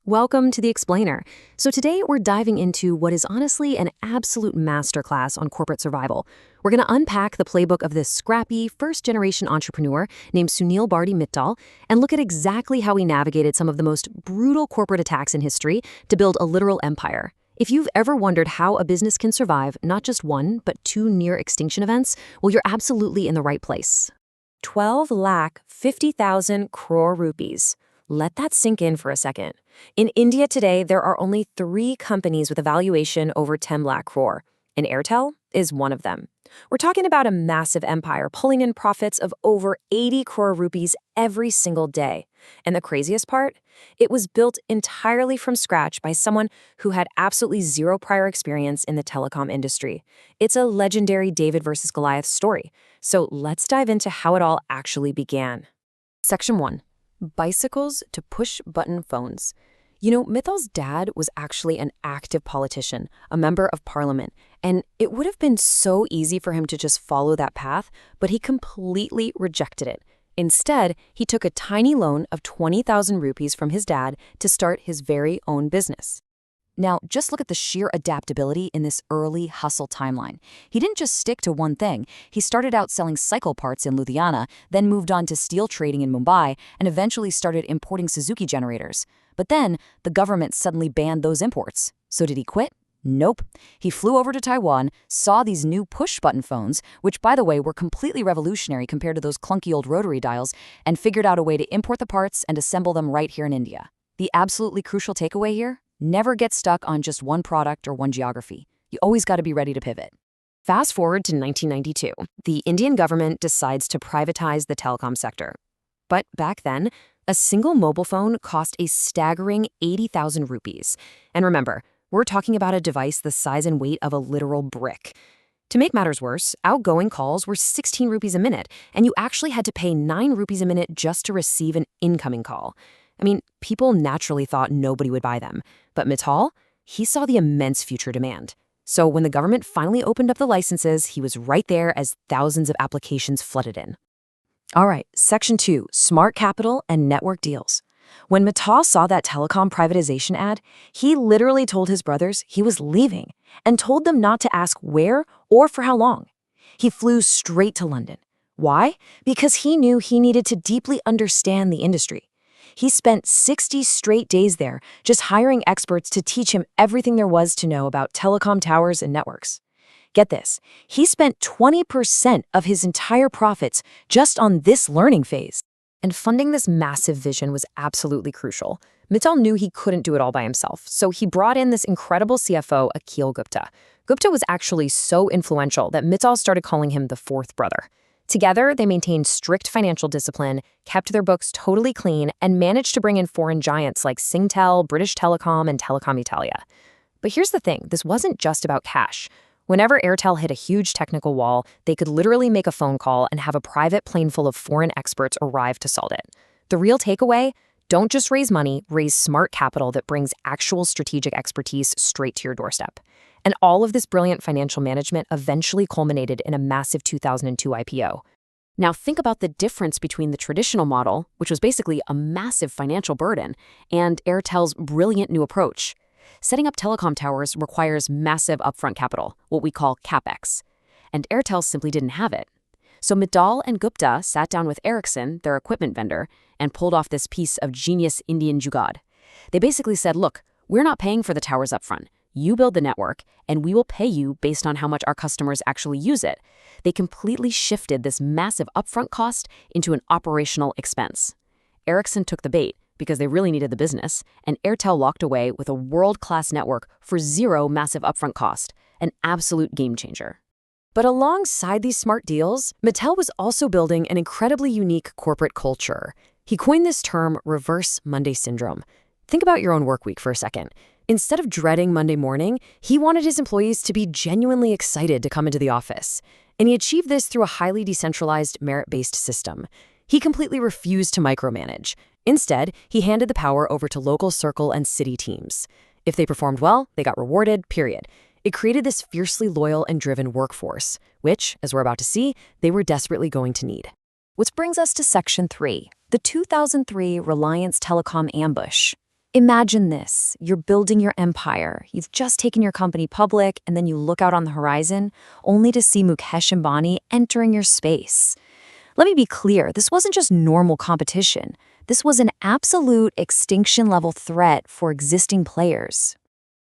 Welcome to The Explainer. So today we're diving into what is honestly an absolute masterclass on corporate survival. We're going to unpack the playbook of this scrappy, first-generation entrepreneur named Sunil Mittal and look at exactly how he navigated some of the most brutal corporate attacks in history to build a literal empire. If you've ever wondered how a business can survive not just one, but two near-extinction events, well, you're absolutely in the right place. 12,50,000 crore rupees. Let that sink in for a second. In India today, there are only 3 companies with a valuation over 10 lakh crore, and Airtel is one of them. We're talking about a massive empire pulling in profits of over 80 crore rupees every single day. And the craziest part? It was built entirely from scratch by someone who had absolutely zero prior experience in the telecom industry. It's a legendary David versus Goliath story. So let's dive into how it all actually began. Section 1. Bicycles to push-button phones. You know, Mittal's dad was actually an active politician, a member of parliament, and it would have been so easy for him to just follow that path, but he completely rejected it. Instead, he took a tiny loan of 20,000 rupees from his dad to start his very own business. Now, just look at the sheer adaptability in this early hustle timeline. He didn't just stick to one thing. He started out selling cycle parts in Ludhiana, then moved on to steel trading in Mumbai, and eventually started importing Suzuki generators. But then, the government suddenly banned those imports. So did he quit? Nope. He flew over to Taiwan, saw these new push-button phones, which, by the way, were completely revolutionary compared to those clunky old rotary dials, and figured out a way to import the parts and assemble them right here in India. The absolutely crucial takeaway here? Never get stuck on just one product or one geography. You always got to be ready to pivot. Fast forward to 1992. The Indian government decides to privatize the telecom sector. But back then, a single mobile phone cost a staggering 80,000 rupees. And remember, we're talking about a device the size and weight of a literal brick. To make matters worse, outgoing calls were 16 rupees a minute, and you actually had to pay 9 rupees a minute just to receive an incoming call. I mean, people naturally thought nobody would buy them. But Mittal, he saw the immense future demand. So when the government finally opened up the licenses, he was right there as thousands of applications flooded in. All right, Section 2, Smart Capital and Network Deals. When Mittal saw that telecom privatization ad, he literally told his brothers he was leaving and told them not to ask where or for how long. He flew straight to London. Why? Because he knew he needed to deeply understand the industry. He spent 60 straight days there, just hiring experts to teach him everything there was to know about telecom towers and networks. Get this, he spent 20% of his entire profits just on this learning phase. And funding this massive vision was absolutely crucial. Mittal knew he couldn't do it all by himself, so he brought in this incredible CFO, Akhil Gupta. Gupta was actually so influential that Mittal started calling him the fourth brother. Together, they maintained strict financial discipline, kept their books totally clean, and managed to bring in foreign giants like Singtel, British Telecom, and Telecom Italia. But here's the thing, this wasn't just about cash. Whenever Airtel hit a huge technical wall, they could literally make a phone call and have a private plane full of foreign experts arrive to solve it. The real takeaway? Don't just raise money, raise smart capital that brings actual strategic expertise straight to your doorstep. And all of this brilliant financial management eventually culminated in a massive 2002 IPO. Now think about the difference between the traditional model, which was basically a massive financial burden, and Airtel's brilliant new approach. Setting up telecom towers requires massive upfront capital, what we call Capex. And Airtel simply didn't have it. So Mittal and Gupta sat down with Ericsson, their equipment vendor, and pulled off this piece of genius Indian jugaad. They basically said, look, we're not paying for the towers upfront. You build the network, and we will pay you based on how much our customers actually use it. They completely shifted this massive upfront cost into an operational expense. Ericsson took the bait because they really needed the business, and Airtel walked away with a world-class network for zero massive upfront cost, an absolute game changer. But alongside these smart deals, Mittal was also building an incredibly unique corporate culture. He coined this term reverse Monday syndrome. Think about your own work week for a second. Instead of dreading Monday morning, he wanted his employees to be genuinely excited to come into the office. And he achieved this through a highly decentralized, merit-based system. He completely refused to micromanage. Instead, he handed the power over to local circle and city teams. If they performed well, they got rewarded, period. It created this fiercely loyal and driven workforce, which, as we're about to see, they were desperately going to need. Which brings us to Section 3, the 2003 Reliance Telecom ambush. Imagine this. You're building your empire. You've just taken your company public, and then you look out on the horizon, only to see Mukesh Ambani entering your space. Let me be clear, this wasn't just normal competition. This was an absolute extinction-level threat for existing players.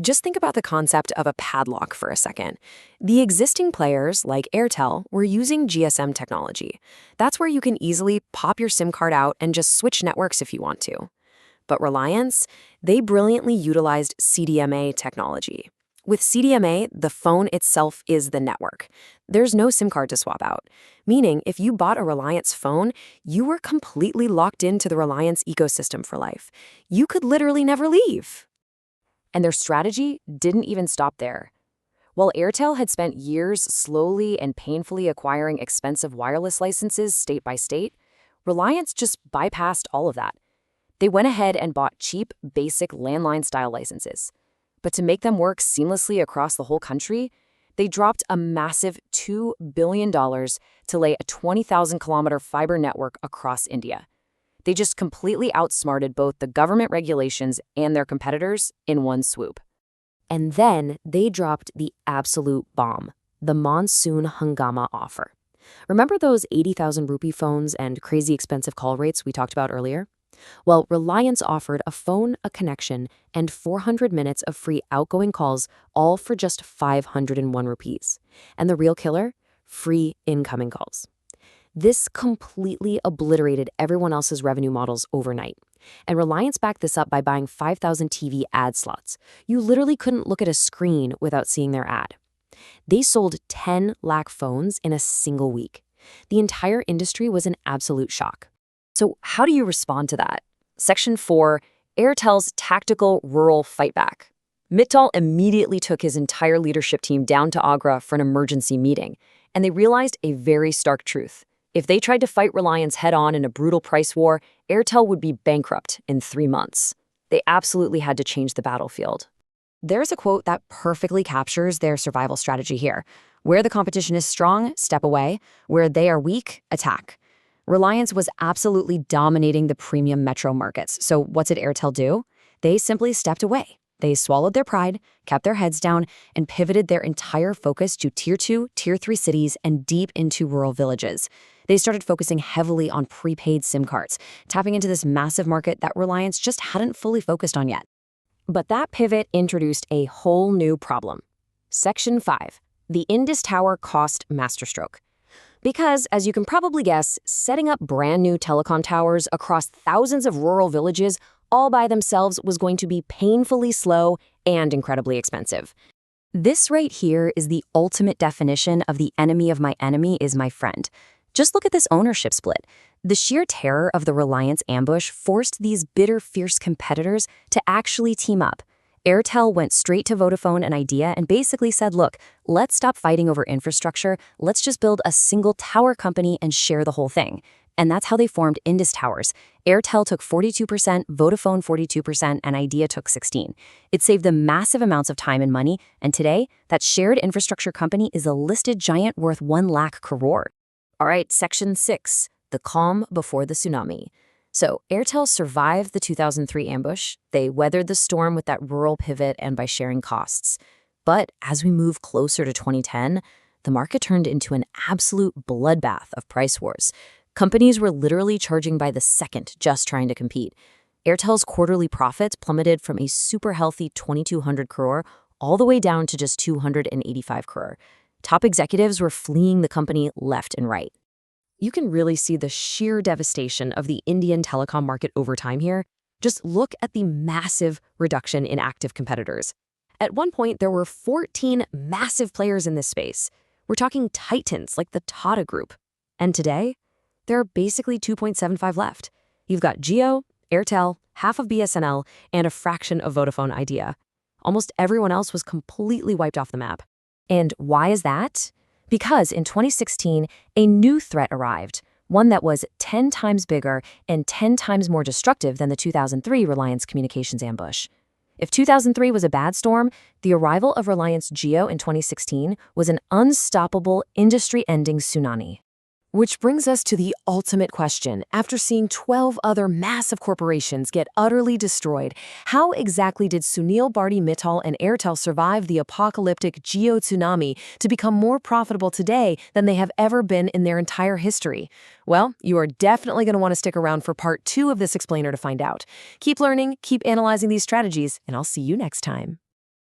Just think about the concept of a padlock for a second. The existing players, like Airtel, were using GSM technology. That's where you can easily pop your SIM card out and just switch networks if you want to. But Reliance, they brilliantly utilized CDMA technology. With CDMA, the phone itself is the network. There's no SIM card to swap out, meaning if you bought a Reliance phone, you were completely locked into the Reliance ecosystem for life. You could literally never leave. And their strategy didn't even stop there. While Airtel had spent years slowly and painfully acquiring expensive wireless licenses state by state, Reliance just bypassed all of that. They went ahead and bought cheap, basic landline-style licenses. But to make them work seamlessly across the whole country, they dropped a massive $2 billion to lay a 20,000-kilometer fiber network across India. They just completely outsmarted both the government regulations and their competitors in one swoop. And then they dropped the absolute bomb, the monsoon hungama offer. Remember those 80,000 rupee phones and crazy expensive call rates we talked about earlier? Well, Reliance offered a phone, a connection, and 400 minutes of free outgoing calls, all for just 501 rupees. And the real killer? Free incoming calls. This completely obliterated everyone else's revenue models overnight. And Reliance backed this up by buying 5,000 TV ad slots. You literally couldn't look at a screen without seeing their ad. They sold 10 lakh phones in a single week. The entire industry was in absolute shock. So how do you respond to that? Section 4, Airtel's tactical rural fightback. Mittal immediately took his entire leadership team down to Agra for an emergency meeting, and they realized a very stark truth. If they tried to fight Reliance head-on in a brutal price war, Airtel would be bankrupt in 3 months. They absolutely had to change the battlefield. There's a quote that perfectly captures their survival strategy here. Where the competition is strong, step away. Where they are weak, attack. Reliance was absolutely dominating the premium metro markets. So what did Airtel do? They simply stepped away. They swallowed their pride, kept their heads down, and pivoted their entire focus to Tier 2, Tier 3 cities and deep into rural villages. They started focusing heavily on prepaid SIM cards, tapping into this massive market that Reliance just hadn't fully focused on yet. But that pivot introduced a whole new problem. Section 5, the Indus Tower cost masterstroke. Because, as you can probably guess, setting up brand new telecom towers across thousands of rural villages all by themselves was going to be painfully slow and incredibly expensive. This right here is the ultimate definition of the enemy of my enemy is my friend. Just look at this ownership split. The sheer terror of the Reliance ambush forced these bitter, fierce competitors to actually team up. Airtel went straight to Vodafone and Idea and basically said, look, let's stop fighting over infrastructure. Let's just build a single tower company and share the whole thing. And that's how they formed Indus Towers. Airtel took 42%, Vodafone 42%, and Idea took 16%. It saved them massive amounts of time and money, and today, that shared infrastructure company is a listed giant worth 1 lakh crore. All right, Section 6, the calm before the tsunami. So Airtel survived the 2003 ambush. They weathered the storm with that rural pivot and by sharing costs. But as we move closer to 2010, the market turned into an absolute bloodbath of price wars. Companies were literally charging by the second just trying to compete. Airtel's quarterly profits plummeted from a super healthy 2,200 crore all the way down to just 285 crore. Top executives were fleeing the company left and right. You can really see the sheer devastation of the Indian telecom market over time here. Just look at the massive reduction in active competitors. At one point, there were 14 massive players in this space. We're talking titans like the Tata Group. And today, there are basically 2.75 left. You've got Jio, Airtel, half of BSNL, and a fraction of Vodafone Idea. Almost everyone else was completely wiped off the map. And why is that? Because in 2016, a new threat arrived, one that was 10 times bigger and 10 times more destructive than the 2003 Reliance Communications ambush. If 2003 was a bad storm, the arrival of Reliance Jio in 2016 was an unstoppable, industry-ending tsunami. Which brings us to the ultimate question. After seeing 12 other massive corporations get utterly destroyed, how exactly did Sunil, Bharti, Mittal, and Airtel survive the apocalyptic geo-tsunami to become more profitable today than they have ever been in their entire history? Well, you are definitely going to want to stick around for part 2 of this explainer to find out. Keep learning, keep analyzing these strategies, and I'll see you next time.